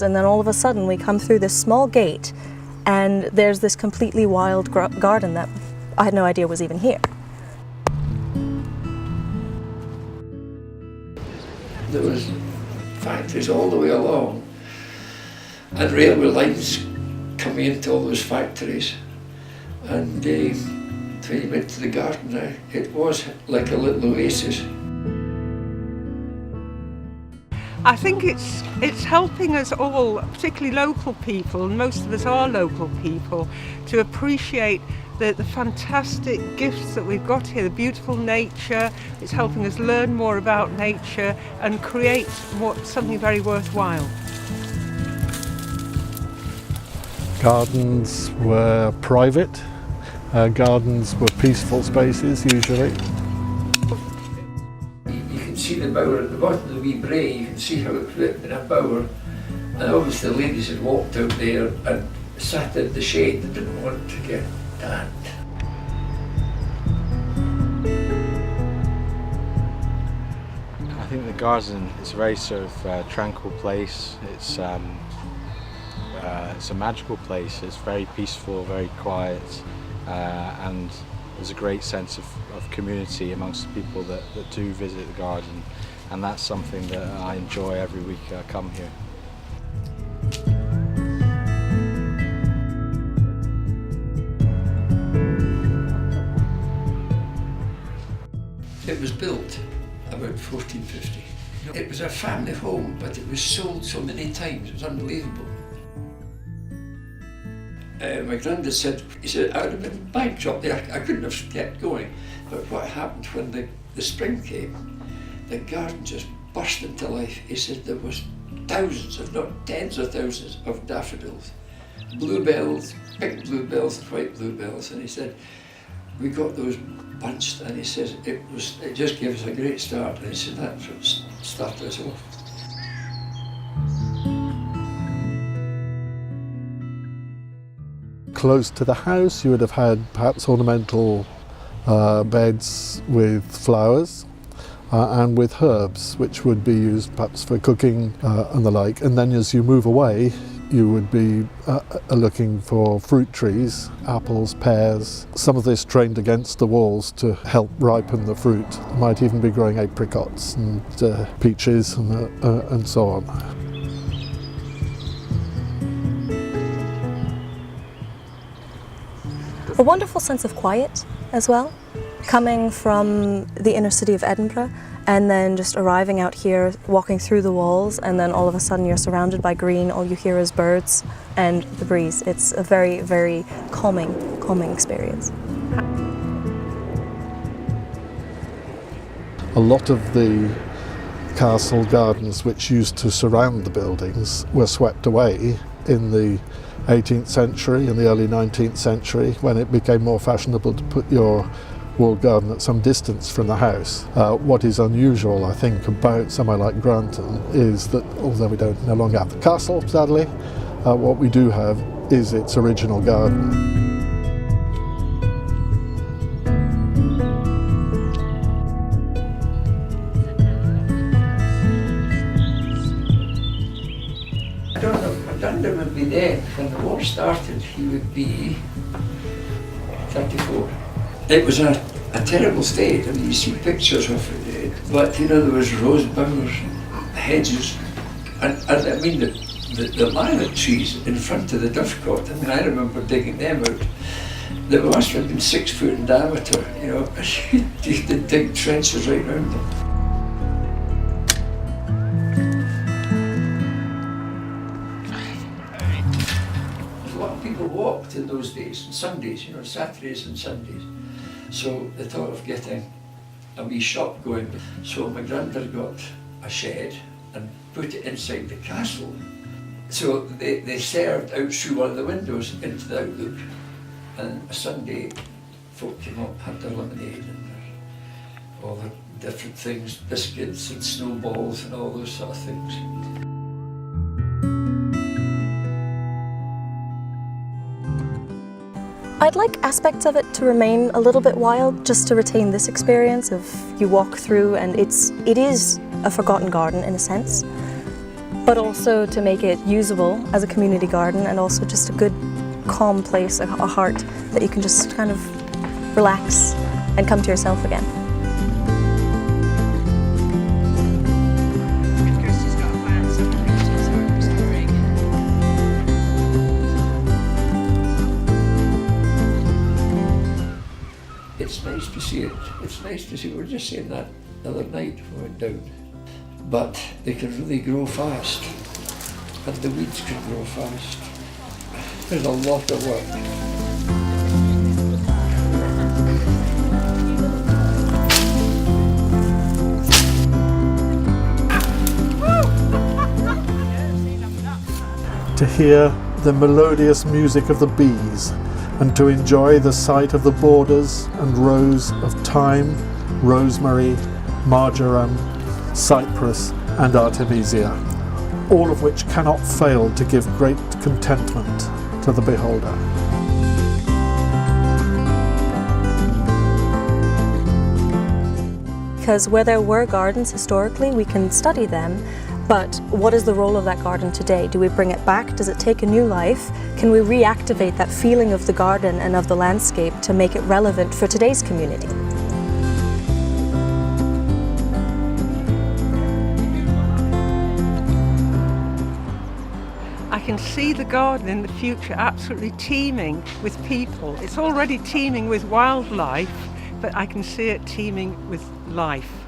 And then all of a sudden we come through this small gate and there's this completely wild garden that I had no idea was even here. There was factories all the way along and railway lines coming into all those factories, and when you went to the garden now, it was like a little oasis. I think it's helping us all, particularly local people, and most of us are local people, to appreciate the fantastic gifts that we've got here, the beautiful nature. It's helping us learn more about nature and create something very worthwhile. Gardens were private, gardens were peaceful spaces usually. You can see the bower at the bottom of the wee brae, you can see how it's written in a bower, and obviously the ladies had walked out there and sat in the shade. They didn't want to get tanned. I think the garden is a very sort of tranquil place. It's a magical place. It's very peaceful, very quiet, and there's a great sense of community amongst the people that do visit the garden, and that's something that I enjoy every week I come here. It was built about 1450. It was a family home, but it was sold so many times, it was unbelievable. My granddad said, I would have been bankrupt there, I couldn't have kept going. But what happened when the spring came, the garden just burst into life. He said there was thousands, if not tens of thousands, of daffodils. Bluebells, pink bluebells and white bluebells, and he said, we got those bunched, and he says it just gave us a great start, and he said that's what started us off. Close to the house you would have had perhaps ornamental beds with flowers and with herbs, which would be used perhaps for cooking and the like. And then as you move away, you would be looking for fruit trees, apples, pears. Some of this trained against the walls to help ripen the fruit. You might even be growing apricots and peaches and so on. A wonderful sense of quiet as well, coming from the inner city of Edinburgh and then just arriving out here, walking through the walls, and then all of a sudden you're surrounded by green, all you hear is birds and the breeze. It's a very, very calming experience. A lot of the castle gardens which used to surround the buildings were swept away in the 18th century and the early 19th century, when it became more fashionable to put your walled garden at some distance from the house. What is unusual, I think, about somewhere like Granton is that, although we don't no longer have the castle, sadly, what we do have is its original garden. Granddad would be then, when the war started, he would be 34. It was a terrible state. I mean, you see pictures of it, but you know, there was rose bowers, hedges, and I mean the lilac trees in front of the dovecot. I mean, I remember digging them out. They must have been 6 foot in diameter, you know, you used to dig trenches right around them. People walked in those days, on Sundays, you know, Saturdays and Sundays. So they thought of getting a wee shop going. So my granddad got a shed and put it inside the castle. So they served out through one of the windows into the outlook. And a Sunday, folk came up, had their lemonade and all the different things, biscuits and snowballs and all those sort of things. I'd like aspects of it to remain a little bit wild, just to retain this experience of you walk through and it is a forgotten garden in a sense. but also to make it usable as a community garden and also just a good, calm place, a heart that you can just kind of relax and come to yourself again. It's nice to see it. It's nice to see. We were just saying that the other night when we went down. But they can really grow fast, and the weeds can grow fast. There's a lot of work. To hear the melodious music of the bees, and to enjoy the sight of the borders and rows of thyme, rosemary, marjoram, cypress and artemisia, all of which cannot fail to give great contentment to the beholder. Because where there were gardens historically, we can study them, but what is the role of that garden today? Do we bring it back? Does it take a new life? Can we reactivate that feeling of the garden and of the landscape to make it relevant for today's community? I can see the garden in the future absolutely teeming with people. It's already teeming with wildlife, but I can see it teeming with life.